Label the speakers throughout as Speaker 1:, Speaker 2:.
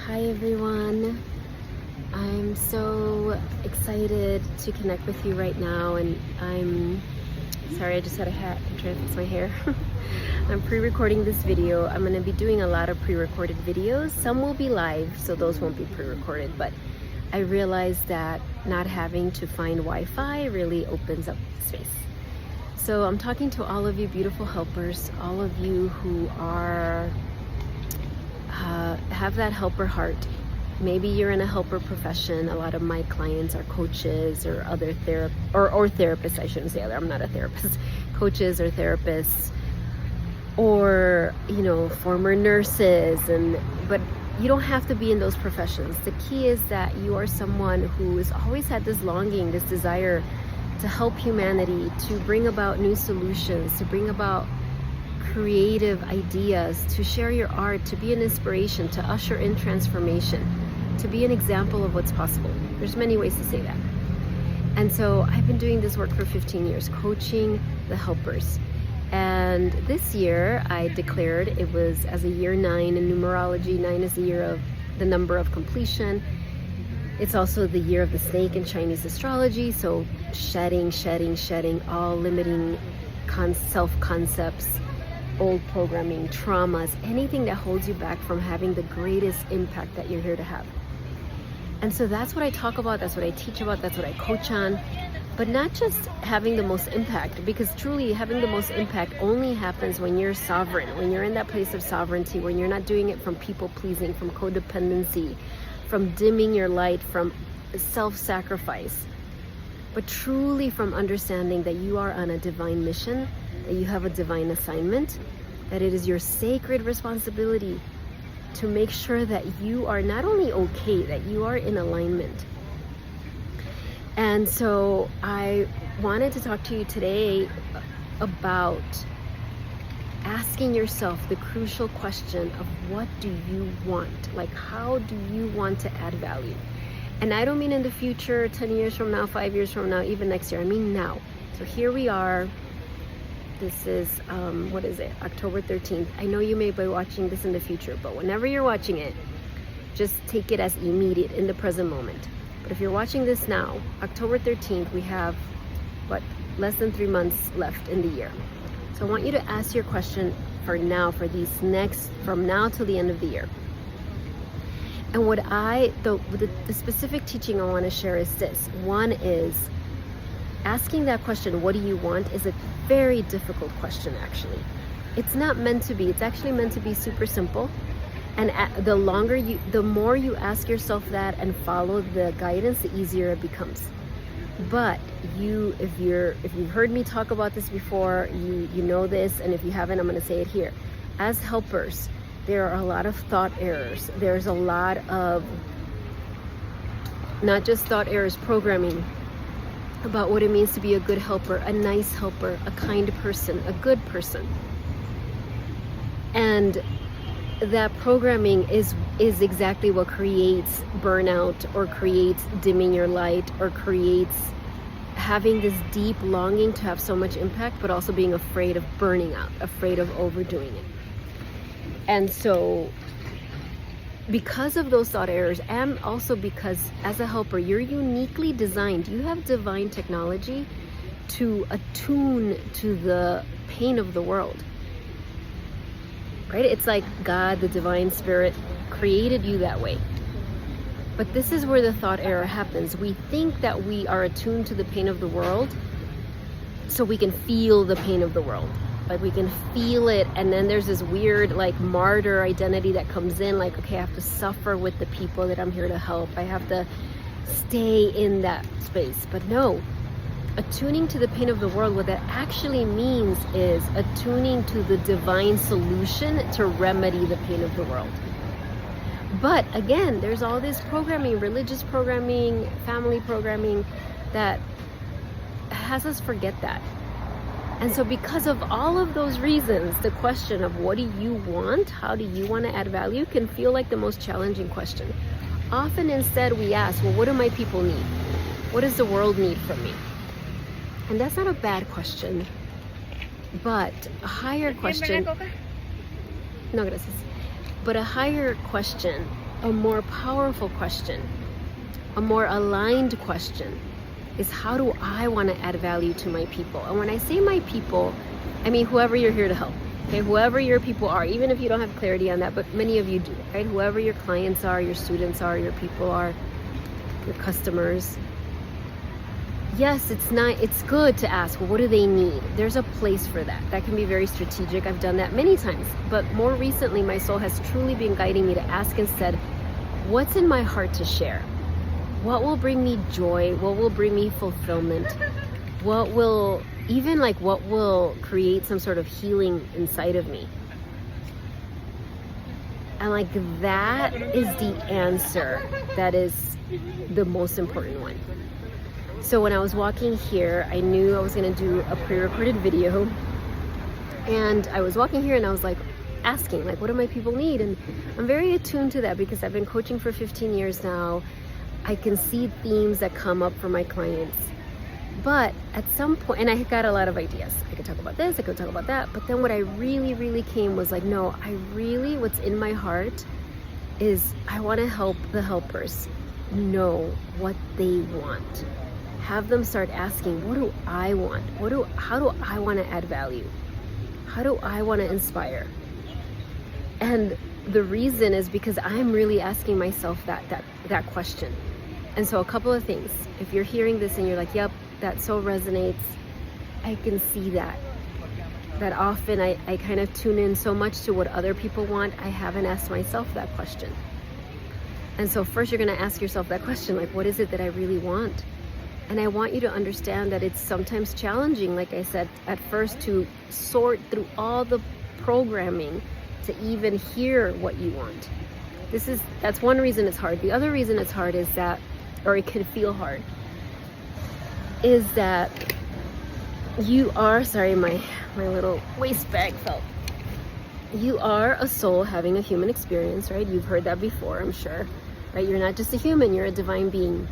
Speaker 1: Hi everyone. I'm so excited to connect with you right now, and I'm sorry I just had a hat. I'm trying to fix my hair. I'm pre-recording this video. I'm going to be doing a lot of pre-recorded videos. Some will be live, so those won't be pre-recorded, but I realized that not having to find Wi-Fi really opens up space. So I'm talking to all of you beautiful helpers, all of you who are have that helper heart. Maybe you're in a helper profession. A lot of my clients are coaches or other therapists. I shouldn't say other. I'm not a therapist. Coaches or therapists, or former nurses. But you don't have to be in those professions. The key is that you are someone who has always had this longing, this desire to help humanity, to bring about new solutions, to bring about creative ideas, to share your art, to be an inspiration, to usher in transformation, to be an example of what's possible. There's many ways to say that. And so I've been doing this work for 15 years, coaching the helpers. And this year I declared it was as a year 9 in numerology. 9 is the year of the number of completion. It's also the year of the snake in Chinese astrology. So shedding all limiting self-concepts, old programming, traumas, anything that holds you back from having the greatest impact that you're here to have. And so that's what I talk about, that's what I teach about, that's what I coach on. But not just having the most impact, because truly having the most impact only happens when you're sovereign, when you're in that place of sovereignty, when you're not doing it from people pleasing, from codependency, from dimming your light, from self-sacrifice, but truly from understanding that you are on a divine mission, that you have a divine assignment, that it is your sacred responsibility to make sure that you are not only okay, that you are in alignment. And so I wanted to talk to you today about asking yourself the crucial question of what do you want? Like, how do you want to add value? And I don't mean in the future, 10 years from now, 5 years from now, even next year. I mean now. So here we are. This is, October 13th. I know you may be watching this in the future, but whenever you're watching it, just take it as immediate, in the present moment. But if you're watching this now, October 13th, we have, less than 3 months left in the year. So I want you to ask your question for now, from now till the end of the year. And what the specific teaching I want to share is this. One is, asking that question, what do you want, is a very difficult question, actually. It's not meant to be. It's actually meant to be super simple. And the more you ask yourself that and follow the guidance, the easier it becomes. But if you've heard me talk about this before, you know this, and if you haven't, I'm going to say it here. As helpers, there are a lot of thought errors. There's a lot of, not just thought errors, programming about what it means to be a good helper, a nice helper, a kind person, a good person. And that programming is exactly what creates burnout, or creates dimming your light, or creates having this deep longing to have so much impact, but also being afraid of burning out, afraid of overdoing it. And so because of those thought errors, and also because as a helper, you're uniquely designed, you have divine technology to attune to the pain of the world, right? It's like God, the divine spirit, created you that way. But this is where the thought error happens. We think that we are attuned to the pain of the world so we can feel the pain of the world. Like, we can feel it, and then there's this weird martyr identity that comes in, okay, I have to suffer with the people that I'm here to help. I have to stay in that space. But no, attuning to the pain of the world, what that actually means is attuning to the divine solution to remedy the pain of the world. But again, there's all this programming, religious programming, family programming, that has us forget that. And so because of all of those reasons, the question of what do you want, how do you want to add value, can feel like the most challenging question. Often instead we ask, well, what do my people need? What does the world need from me? And that's not a bad question, but a higher question, no gracias, but a higher question a more powerful question, a more aligned question is, how do I want to add value to my people? And when I say my people, I mean whoever you're here to help. Okay, whoever your people are, even if you don't have clarity on that, but many of you do, right? Whoever your clients are, your students are, your people are, your customers. Yes, it's good to ask, well, what do they need? There's a place for that. That can be very strategic. I've done that many times. But more recently, my soul has truly been guiding me to ask instead, what's in my heart to share? What will bring me joy? What will bring me fulfillment? What will create some sort of healing inside of me? And like, that is the answer that is the most important one. So when I was walking here, I knew I was going to do a pre-recorded video, and I was walking here and I was like asking, like, what do my people need? And I'm very attuned to that because I've been coaching for 15 years now. I can see themes that come up for my clients. But at some point, and I got a lot of ideas. I could talk about this, I could talk about that. But then what I really came was like, no, what's in my heart is I want to help the helpers know what they want. Have them start asking, what do I want? How do I want to add value? How do I want to inspire? And the reason is because I'm really asking myself that question. And so a couple of things. If you're hearing this and you're like, yep, that so resonates, I can see that often I kind of tune in so much to what other people want, I haven't asked myself that question. And so first you're going to ask yourself that question, like, what is it that I really want? And I want you to understand that it's sometimes challenging, like I said, at first, to sort through all the programming to even hear what you want. That's one reason it's hard. The other reason it's hard is that, or it can feel hard, is that you are, sorry, my little waist bag fell. You are a soul having a human experience, right? You've heard that before, I'm sure, right? You're not just a human, you're a divine being.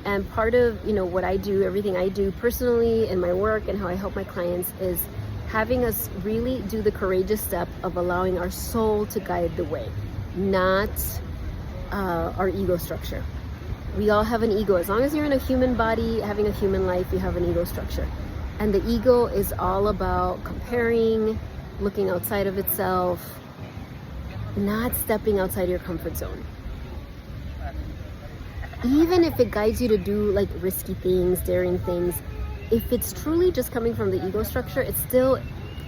Speaker 1: And part of, what I do, everything I do personally in my work and how I help my clients is having us really do the courageous step of allowing our soul to guide the way, not our ego structure. We all have an ego. As long as you're in a human body, having a human life, you have an ego structure. And the ego is all about comparing, looking outside of itself, not stepping outside your comfort zone. Even if it guides you to do like risky things, daring things, if it's truly just coming from the ego structure, it's still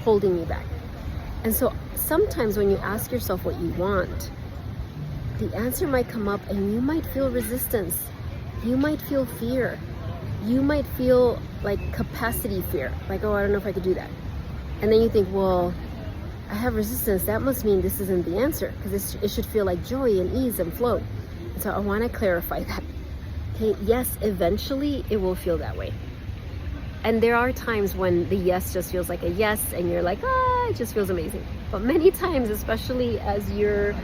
Speaker 1: holding you back. And so sometimes when you ask yourself what you want, the answer might come up and you might feel resistance. You might feel fear. You might feel like capacity fear, like, oh, I don't know if I could do that. And then you think, well, I have resistance. That must mean this isn't the answer, because it should feel like joy and ease and flow. So I want to clarify that. Okay, yes, eventually it will feel that way. And there are times when the yes just feels like a yes and you're like, it just feels amazing. But many times, especially as you're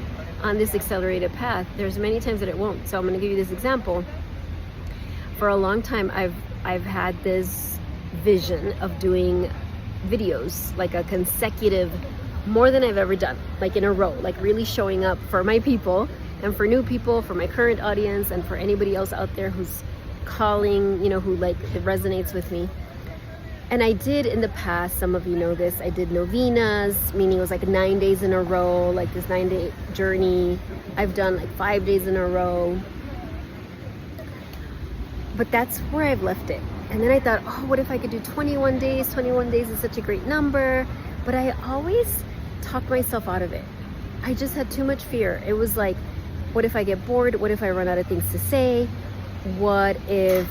Speaker 1: on this accelerated path, there's many times that it won't. So I'm going to give you this example. For a long time, I've had this vision of doing videos, like a consecutive, more than I've ever done, like in a row, like really showing up for my people and for new people, for my current audience, and for anybody else out there who's calling, who like it resonates with me. And I did in the past, some of you know this, I did novenas, meaning it was like 9 days in a row, like this 9-day journey. I've done like 5 days in a row. But that's where I've left it. And then I thought, what if I could do 21 days? 21 days is such a great number. But I always talked myself out of it. I just had too much fear. It was like, what if I get bored? What if I run out of things to say? What if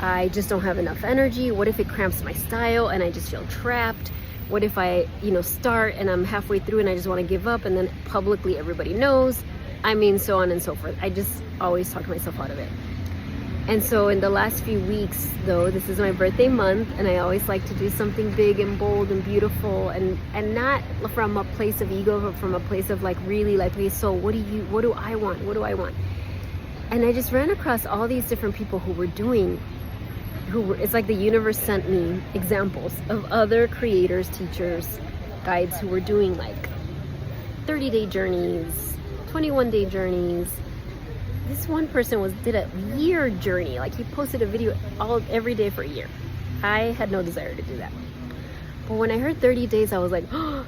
Speaker 1: I just don't have enough energy? What if it cramps my style and I just feel trapped? What if I, start and I'm halfway through and I just want to give up, and then publicly everybody knows? So on and so forth. I just always talked myself out of it. And so in the last few weeks, though, this is my birthday month, and I always like to do something big and bold and beautiful, and not from a place of ego, but from a place of like really like, okay, so what do I want? What do I want? And I just ran across all these different people who were doing, it's like the universe sent me examples of other creators, teachers, guides who were doing like 30-day journeys, 21-day journeys. This one person did a year journey. Like, he posted a video every day for a year. I had no desire to do that. But when I heard 30 days, I was like, oh,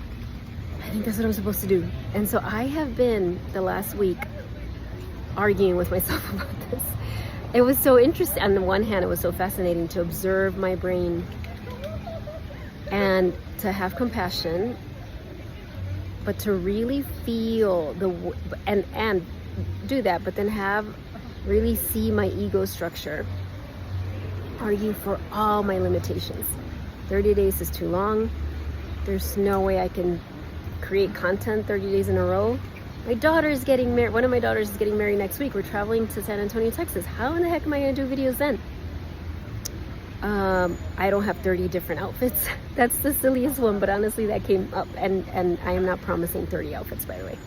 Speaker 1: I think that's what I'm supposed to do. And so I have been, the last week, arguing with myself about this. It was so interesting. On the one hand, it was so fascinating to observe my brain and to have compassion, but to really feel and do that, but then really see my ego structure, argue for all my limitations. 30 days is too long. There's no way I can create content 30 days in a row. My daughter is getting married. One of my daughters is getting married next week. We're traveling to San Antonio, Texas. How in the heck am I going to do videos then? I don't have 30 different outfits. That's the silliest one, but honestly that came up, and I am not promising 30 outfits, by the way.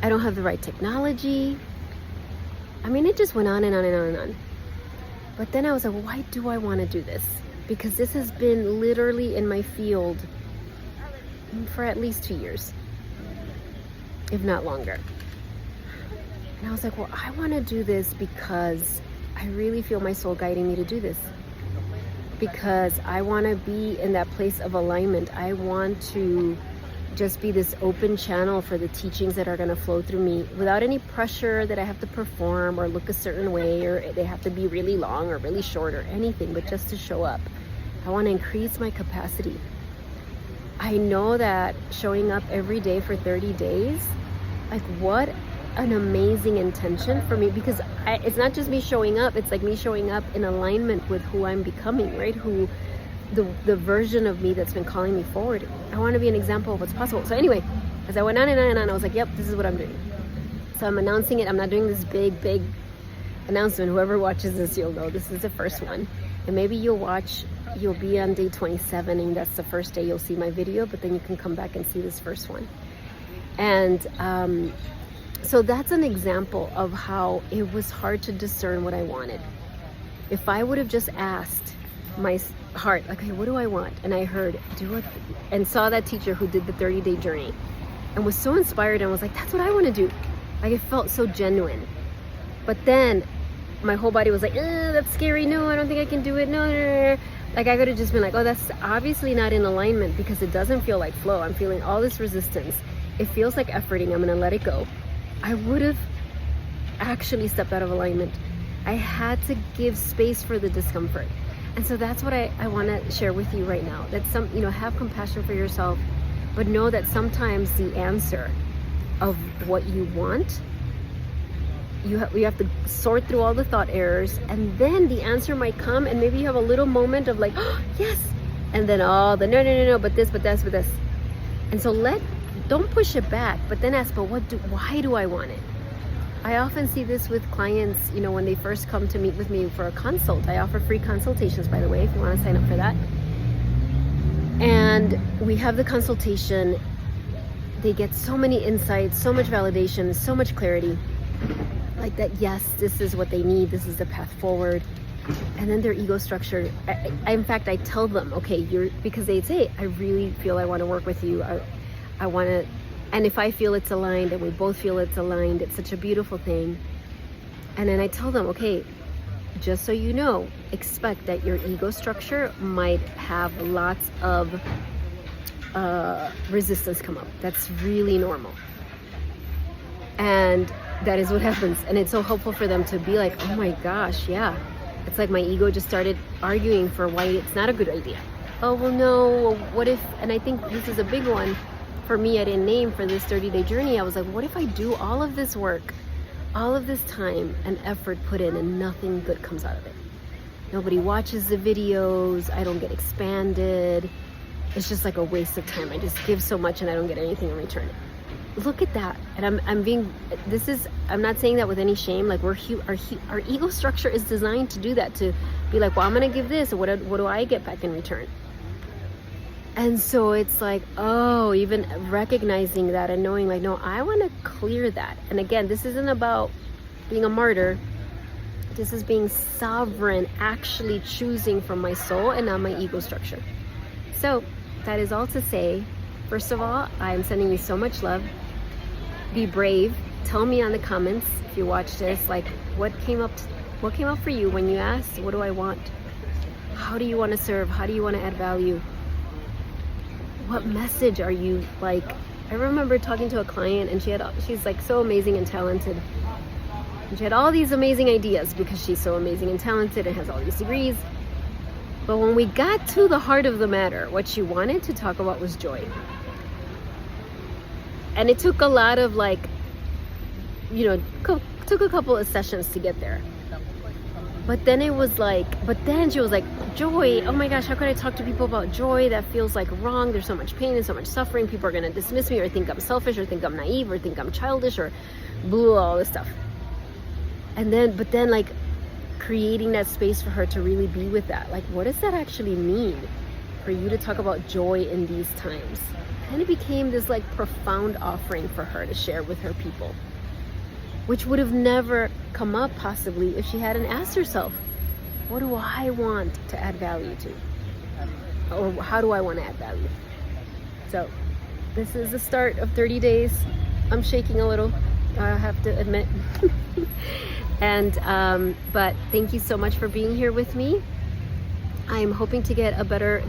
Speaker 1: I don't have the right technology. I mean, it just went on and on and on and on. But then I was like, why do I want to do this? Because this has been literally in my field for at least 2 years, if not longer. And I was like, well, I want to do this because I really feel my soul guiding me to do this. Because I want to be in that place of alignment. I want to just be this open channel for the teachings that are going to flow through me without any pressure that I have to perform or look a certain way, or they have to be really long or really short or anything, but just to show up. I want to increase my capacity. I know that showing up every day for 30 days, like, what an amazing intention for me, because it's not just me showing up, it's like me showing up in alignment with who I'm becoming, right? The version of me that's been calling me forward. I want to be an example of what's possible. So anyway, as I went on and on and on, I was like, yep, this is what I'm doing. So I'm announcing it. I'm not doing this big announcement. Whoever watches this, you'll know this is the first one. And maybe you'll be on day 27, and that's the first day you'll see my video, but then you can come back and see this first one. And so that's an example of how it was hard to discern what I wanted. If I would have just asked my heart, like, okay, what do I want? And I heard, and saw that teacher who did the 30-day journey and was so inspired and was like, that's what I want to do. Like, it felt so genuine. But then my whole body was like, that's scary. No, I don't think I can do it. No. Like, I could have just been like, oh, that's obviously not in alignment, because it doesn't feel like flow. I'm feeling all this resistance. It feels like efforting. I'm going to let it go. I would have actually stepped out of alignment. I had to give space for the discomfort. And so that's what I want to share with you right now. That have compassion for yourself, but know that sometimes the answer of what you want, you have to sort through all the thought errors, and then the answer might come, and maybe you have a little moment of like, oh, yes, and then all the no, but this. And so don't push it back, but then ask, but why do I want it? I often see this with clients, when they first come to meet with me for a consult. I offer free consultations, by the way, if you want to sign up for that. And we have the consultation. They get so many insights, so much validation, so much clarity. Like that, yes, this is what they need. This is the path forward. And then their ego structure. In fact, I tell them, okay, because they say, I really feel I want to work with you. I want to. And if I feel it's aligned and we both feel it's aligned, it's such a beautiful thing. And then I tell them, okay, just so you know, expect that your ego structure might have lots of resistance come up. That's really normal. And that is what happens. And it's so helpful for them to be like, oh my gosh, yeah. It's like my ego just started arguing for why it's not a good idea. Oh, well, no, what if, and I think this is a big one. For me, I didn't name for this 30-day journey. I was like, what if I do all of this work, all of this time and effort put in, and nothing good comes out of it? Nobody watches the videos. I don't get expanded. It's just like a waste of time. I just give so much and I don't get anything in return. Look at that. And I'm not saying that with any shame. Like, our ego structure is designed to do that, to be like, well, I'm going to give this. What do I get back in return? And so it's like, oh, even recognizing that and knowing like, no, I want to clear that. And again, this isn't about being a martyr. This is being sovereign, actually choosing from my soul and not my ego structure. So that is all to say, first of all, I'm sending you so much love. be brave. Tell me on the comments if you watch this, like what came up for you when you asked, what do I want? How do you want to serve? How do you want to add value? What message are you like? I remember talking to a client, and she's like so amazing and talented. And she had all these amazing ideas because she's so amazing and talented and has all these degrees. But when we got to the heart of the matter, what she wanted to talk about was joy. And it took a lot of took a couple of sessions to get there. But then she was like, joy, oh my gosh, how could I talk to people about joy? That feels like wrong. There's so much pain and so much suffering. People are going to dismiss me or think I'm selfish or think I'm naive or think I'm childish or all this stuff. But then like creating that space for her to really be with that. Like, what does that actually mean for you to talk about joy in these times? And it became this like profound offering for her to share with her people, which would have never come up possibly if she hadn't asked herself, what do I want to add value to? Or how do I want to add value? So this is the start of 30 days. I'm shaking a little, I have to admit. But thank you so much for being here with me. I'm hoping to get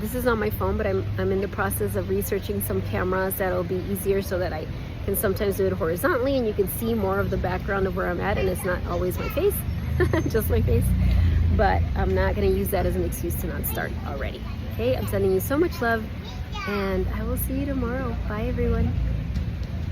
Speaker 1: this is on my phone, but I'm in the process of researching some cameras that'll be easier so that I can sometimes do it horizontally and you can see more of the background of where I'm at, and it's not always my face, just my face. But I'm not going to use that as an excuse to not start already. Okay, I'm sending you so much love, and I will see you tomorrow. Bye, everyone.